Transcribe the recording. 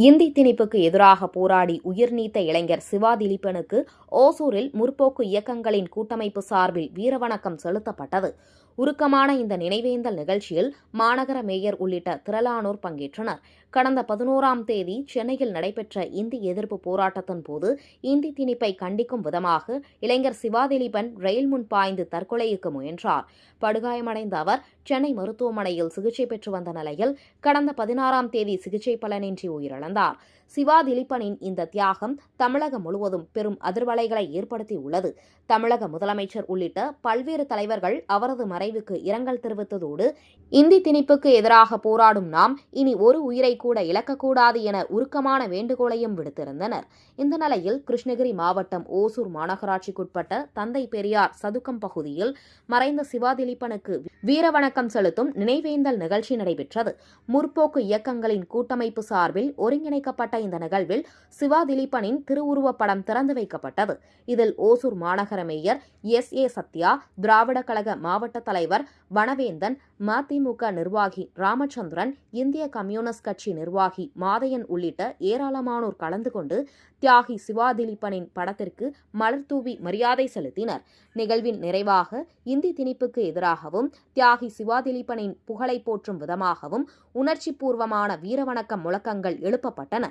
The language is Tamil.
இந்தி திணிப்புக்கு எதிராக போராடி உயிர் நீத்த இளைஞர் சிவா திலீபனுக்கு ஓசூரில் முற்போக்கு இயக்கங்களின் கூட்டமைப்பு சார்பில் வீரவணக்கம் செலுத்தப்பட்டது. உருக்கமான இந்த நினைவேந்தல் நிகழ்ச்சியில் மாநகர மேயர் உள்ளிட்ட திரளானோர் பங்கேற்றனர். கடந்த 11ஆம் தேதி சென்னையில் நடைபெற்ற இந்தி எதிர்ப்பு போராட்டத்தின் போது இந்தி திணிப்பை கண்டிக்கும் விதமாக இளைஞர் சிவா திலீபன் ரயில் முன் பாய்ந்து தற்கொலைக்கு முயன்றார். படுகாயமடைந்த அவர் சென்னை மருத்துவமனையில் சிகிச்சை பெற்று வந்த நிலையில் கடந்த 16ஆம் தேதி சிகிச்சை பலனின்றி உயிரிழந்தார். சிவா திலீபனின் இந்த தியாகம் தமிழகம் முழுவதும் பெரும் அதிர்வலைகளை ஏற்படுத்தியுள்ளது. தமிழக முதலமைச்சர் உள்ளிட்ட பல்வேறு தலைவர்கள் அவரது மறைவுக்கு இரங்கல் தெரிவித்ததோடு இந்தி திணிப்புக்கு எதிராக போராடும் நாம் இனி ஒரு உயிரை கூட இழக்கக்கூடாது என உருக்கமான வேண்டுகோளையும் விடுத்திருந்தனர். இந்த நிலையில் கிருஷ்ணகிரி மாவட்டம் ஓசூர் மாநகராட்சிக்குட்பட்ட தந்தை பெரியார் சதுக்கம் பகுதியில் மறைந்த சிவா திலீபனுக்கு வீரவணக்கம் செலுத்தும் நினைவேந்தல் நிகழ்ச்சி நடைபெற்றது. முற்போக்கு இயக்கங்களின் கூட்டமைப்பு சார்பில் ஒருங்கிணைக்கப்பட்ட இந்த நிகழ்வில் சிவா திலீபனின் திருவுருவப் படம் திறந்து வைக்கப்பட்டது. இதில் ஓசூர் மாநகர மேயர் SA சத்யா, திராவிட கழக மாவட்ட தலைவர் வனவேந்தன், மதிமுக நிர்வாகி ராமச்சந்திரன், இந்திய கம்யூனிஸ்ட் கட்சி நிர்வாகி மாதையன் உள்ளிட்ட ஏராளமானோர் கலந்து கொண்டு தியாகி சிவா திலீபனின் படத்திற்கு மலர் தூவி மரியாதை செலுத்தினர். நிகழ்வின் நிறைவாக இந்தி திணிப்புக்கு எதிராகவும் தியாகி சிவா திலீபனின் புகழை போற்றும் விதமாகவும் உணர்ச்சி பூர்வமான வீரவணக்க முழக்கங்கள் எழுப்பப்பட்டன.